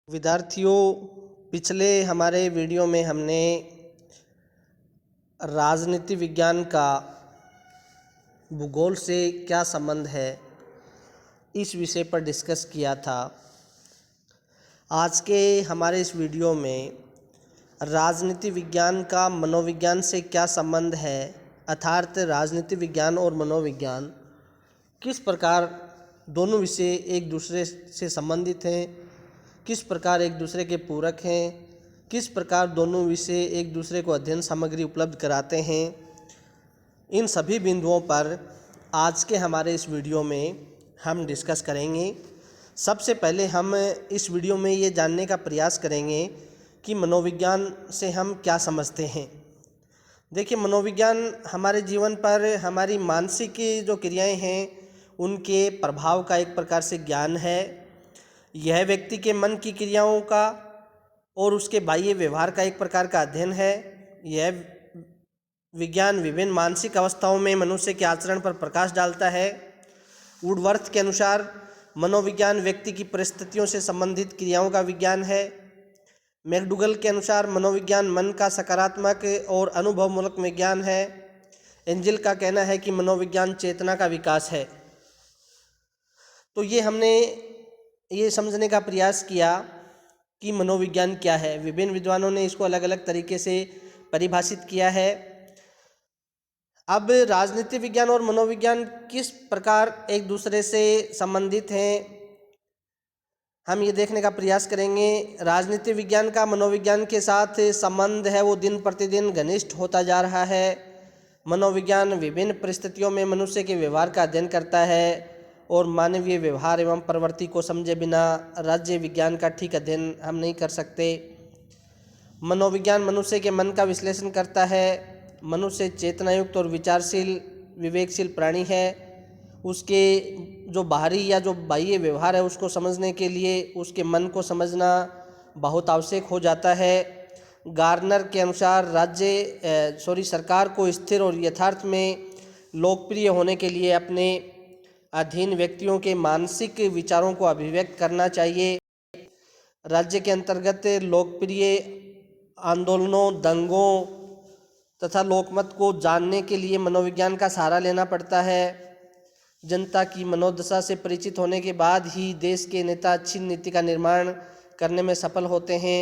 विद्यार्थियों, पिछले हमारे वीडियो में हमने राजनीति विज्ञान का भूगोल से क्या संबंध है इस विषय पर डिस्कस किया था। आज के हमारे इस वीडियो में राजनीति विज्ञान का मनोविज्ञान से क्या संबंध है, अर्थात राजनीति विज्ञान और मनोविज्ञान किस प्रकार दोनों विषय एक दूसरे से संबंधित हैं, किस प्रकार एक दूसरे के पूरक हैं, किस प्रकार दोनों विषय एक दूसरे को अध्ययन सामग्री उपलब्ध कराते हैं, इन सभी बिंदुओं पर आज के हमारे इस वीडियो में हम डिस्कस करेंगे। सबसे पहले हम इस वीडियो में ये जानने का प्रयास करेंगे कि मनोविज्ञान से हम क्या समझते हैं। देखिए, मनोविज्ञान हमारे जीवन पर हमारी मानसिक जो क्रियाएं हैं उनके प्रभाव का एक प्रकार से ज्ञान है। यह व्यक्ति के मन की क्रियाओं का और उसके बाह्य व्यवहार का एक प्रकार का अध्ययन है। यह विज्ञान विभिन्न मानसिक अवस्थाओं में मनुष्य के आचरण पर प्रकाश डालता है। वुडवर्थ के अनुसार मनोविज्ञान व्यक्ति की परिस्थितियों से संबंधित क्रियाओं का विज्ञान है। मैकडूगल के अनुसार मनोविज्ञान मन का सकारात्मक और अनुभवमूलक विज्ञान है। एंजिल का कहना है कि मनोविज्ञान चेतना का विकास है। तो ये हमने ये समझने का प्रयास किया कि मनोविज्ञान क्या है। विभिन्न विद्वानों ने इसको अलग अलग तरीके से परिभाषित किया है। अब राजनीति विज्ञान और मनोविज्ञान किस प्रकार एक दूसरे से संबंधित हैं, हम ये देखने का प्रयास करेंगे। राजनीति विज्ञान का मनोविज्ञान के साथ संबंध है वो दिन प्रतिदिन घनिष्ठ होता जा रहा है। मनोविज्ञान विभिन्न परिस्थितियों में मनुष्य के व्यवहार का अध्ययन करता है और मानवीय व्यवहार एवं प्रवृत्ति को समझे बिना राज्य विज्ञान का ठीक अध्ययन हम नहीं कर सकते। मनोविज्ञान मनुष्य के मन का विश्लेषण करता है। मनुष्य चेतनायुक्त और विचारशील विवेकशील प्राणी है। उसके जो बाहरी या जो बाह्य व्यवहार है उसको समझने के लिए उसके मन को समझना बहुत आवश्यक हो जाता है। गार्नर के अनुसार सरकार को स्थिर और यथार्थ में लोकप्रिय होने के लिए अपने अधीन व्यक्तियों के मानसिक विचारों को अभिव्यक्त करना चाहिए। राज्य के अंतर्गत लोकप्रिय आंदोलनों, दंगों तथा लोकमत को जानने के लिए मनोविज्ञान का सहारा लेना पड़ता है। जनता की मनोदशा से परिचित होने के बाद ही देश के नेता अच्छी नीति का निर्माण करने में सफल होते हैं।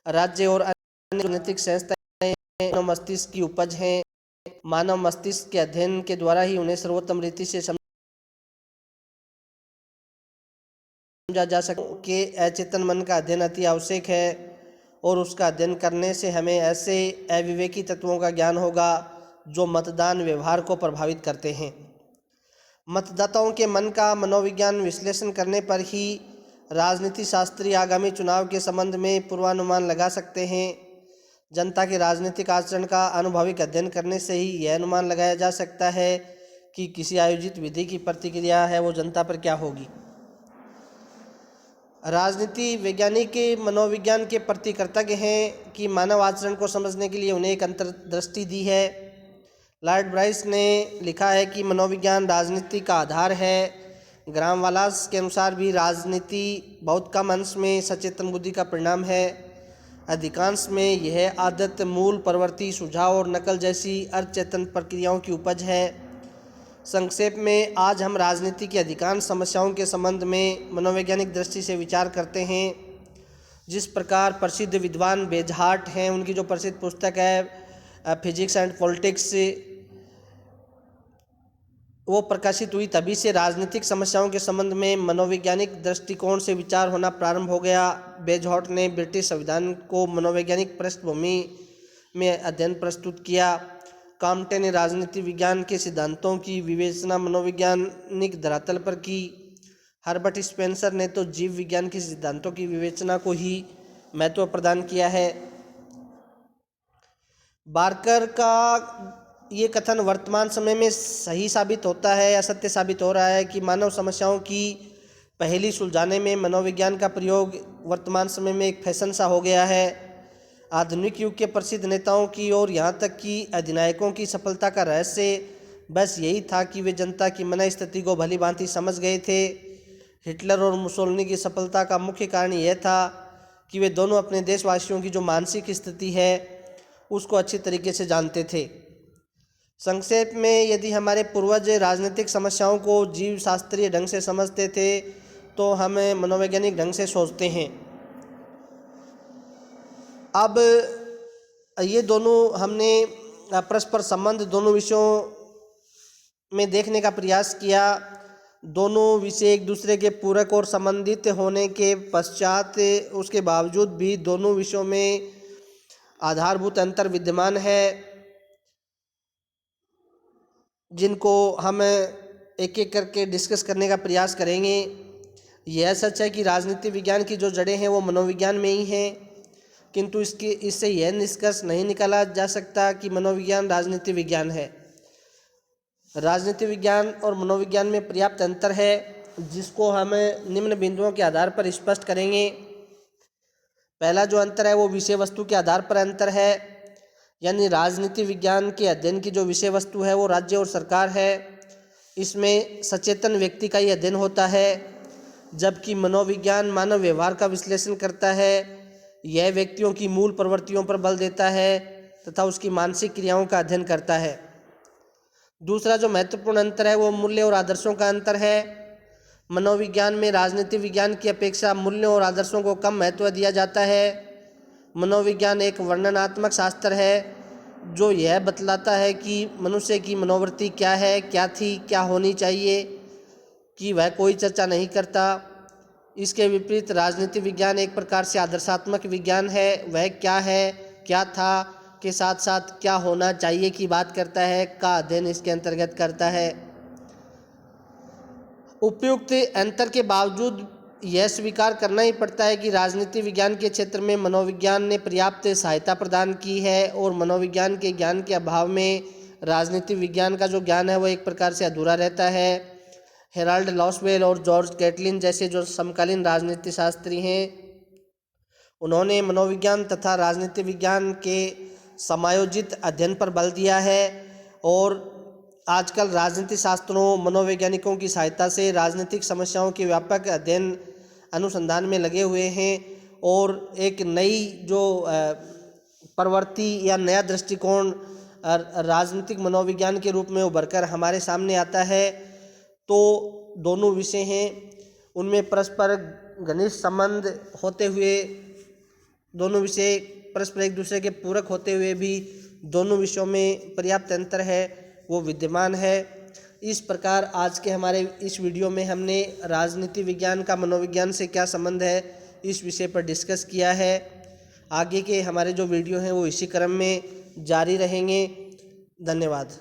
राज्य और अन्य राजनीतिक संस्थाएं मानव मस्तिष्क की उपज हैं। मानव मस्तिष्क के अध्ययन के द्वारा ही उन्हें सर्वोत्तम रीति से समझा जा सके कि अचेतन मन का अध्ययन अति आवश्यक है और उसका अध्ययन करने से हमें ऐसे अविवेकी तत्वों का ज्ञान होगा जो मतदान व्यवहार को प्रभावित करते हैं। मतदाताओं के मन का मनोविज्ञान विश्लेषण करने पर ही राजनीति शास्त्री आगामी चुनाव के संबंध में पूर्वानुमान लगा सकते हैं। जनता के राजनीतिक आचरण का अनुभविक अध्ययन करने से ही यह अनुमान लगाया जा सकता है कि किसी आयोजित विधि की प्रतिक्रिया है वो जनता पर क्या होगी। राजनीति वैज्ञानिक मनोविज्ञान के प्रति कृतज्ञ हैं कि मानव आचरण को समझने के लिए उन्हें एक अंतर्दृष्टि दी है। लॉर्ड ब्राइस ने लिखा है कि मनोविज्ञान राजनीति का आधार है। ग्राम वालास के अनुसार भी राजनीति बहुत कम अंश में सचेतन बुद्धि का परिणाम है। अधिकांश में यह आदत मूल प्रवृत्ति, सुझाव और नकल जैसी अर्धचेतन प्रक्रियाओं की उपज है। संक्षेप में आज हम राजनीति की अधिकांश समस्याओं के संबंध में मनोवैज्ञानिक दृष्टि से विचार करते हैं। जिस प्रकार प्रसिद्ध विद्वान बेजहार्ट हैं, उनकी जो प्रसिद्ध पुस्तक है फिजिक्स एंड पॉलिटिक्स, वो प्रकाशित हुई, तभी से राजनीतिक समस्याओं के संबंध में मनोवैज्ञानिक दृष्टिकोण से विचार होना प्रारंभ हो गया। बेजहार्ट ने ब्रिटिश संविधान को मनोवैज्ञानिक पृष्ठभूमि में अध्ययन प्रस्तुत किया। काम्टे ने राजनीति विज्ञान के सिद्धांतों की विवेचना मनोवैज्ञानिक धरातल पर की। हर्बर्ट स्पेंसर ने तो जीव विज्ञान के सिद्धांतों की विवेचना को ही महत्व प्रदान किया है। बार्कर का ये कथन वर्तमान समय में सही साबित होता है या सत्य साबित हो रहा है कि मानव समस्याओं की पहेली सुलझाने में मनोविज्ञान का प्रयोग वर्तमान समय में एक फैशन सा हो गया है। आधुनिक युग के प्रसिद्ध नेताओं की और यहाँ तक कि अधिनायकों की सफलता का रहस्य बस यही था कि वे जनता की मन स्थिति को भली भांति समझ गए थे। हिटलर और मुसोलिनी की सफलता का मुख्य कारण यह था कि वे दोनों अपने देशवासियों की जो मानसिक स्थिति है उसको अच्छी तरीके से जानते थे। संक्षेप में, यदि हमारे पूर्वज राजनीतिक समस्याओं को जीव शास्त्रीय ढंग से समझते थे तो हम मनोवैज्ञानिक ढंग से सोचते हैं। अब ये दोनों हमने परस्पर संबंध दोनों विषयों में देखने का प्रयास किया। दोनों विषय एक दूसरे के पूरक और संबंधित होने के पश्चात उसके बावजूद भी दोनों विषयों में आधारभूत अंतर विद्यमान है, जिनको हम एक एक करके डिस्कस करने का प्रयास करेंगे। यह सच है कि राजनीति विज्ञान की जो जड़ें हैं वो मनोविज्ञान में ही हैं, किंतु इससे यह निष्कर्ष नहीं निकाला जा सकता कि मनोविज्ञान राजनीति विज्ञान है। राजनीति विज्ञान और मनोविज्ञान में पर्याप्त अंतर है, जिसको हम निम्न बिंदुओं के आधार पर स्पष्ट करेंगे। पहला जो अंतर है वो विषय वस्तु के आधार पर अंतर है, यानी राजनीति विज्ञान के अध्ययन की जो विषय वस्तु है वो राज्य और सरकार है। इसमें सचेतन व्यक्ति का ही अध्ययन होता है, जबकि मनोविज्ञान मानव व्यवहार का विश्लेषण करता है। यह व्यक्तियों की मूल प्रवृत्तियों पर बल देता है तथा उसकी मानसिक क्रियाओं का अध्ययन करता है। दूसरा जो महत्वपूर्ण अंतर है वो मूल्य और आदर्शों का अंतर है। मनोविज्ञान में राजनीति विज्ञान की अपेक्षा मूल्यों और आदर्शों को कम महत्व दिया जाता है। मनोविज्ञान एक वर्णनात्मक शास्त्र है जो यह बतलाता है कि मनुष्य की मनोवृत्ति क्या है, क्या थी, क्या होनी चाहिए, कि वह कोई चर्चा नहीं करता। इसके विपरीत राजनीति विज्ञान एक प्रकार से आदर्शात्मक विज्ञान है। वह क्या है, क्या था के साथ साथ क्या होना चाहिए की बात करता है, का अध्ययन इसके अंतर्गत करता है। उपयुक्त अंतर के बावजूद यह स्वीकार करना ही पड़ता है कि राजनीति विज्ञान के क्षेत्र में मनोविज्ञान ने पर्याप्त सहायता प्रदान की है और मनोविज्ञान के ज्ञान के अभाव में राजनीति विज्ञान का जो ज्ञान है वो एक प्रकार से अधूरा रहता है। हेराल्ड लॉसवेल और जॉर्ज कैटलिन जैसे जो समकालीन राजनीति शास्त्री हैं, उन्होंने मनोविज्ञान तथा राजनीति विज्ञान के समायोजित अध्ययन पर बल दिया है और आजकल राजनीति शास्त्रों मनोवैज्ञानिकों की सहायता से राजनीतिक समस्याओं के व्यापक अध्ययन अनुसंधान में लगे हुए हैं और एक नई जो प्रवृत्ति या नया दृष्टिकोण राजनीतिक मनोविज्ञान के रूप में उभरकर हमारे सामने आता है। तो दोनों विषय हैं, उनमें परस्पर घनिष्ठ संबंध होते हुए, दोनों विषय परस्पर एक दूसरे के पूरक होते हुए भी दोनों विषयों में पर्याप्त अंतर है वो विद्यमान है। इस प्रकार आज के हमारे इस वीडियो में हमने राजनीति विज्ञान का मनोविज्ञान से क्या संबंध है इस विषय पर डिस्कस किया है। आगे के हमारे जो वीडियो हैं वो इसी क्रम में जारी रहेंगे। धन्यवाद।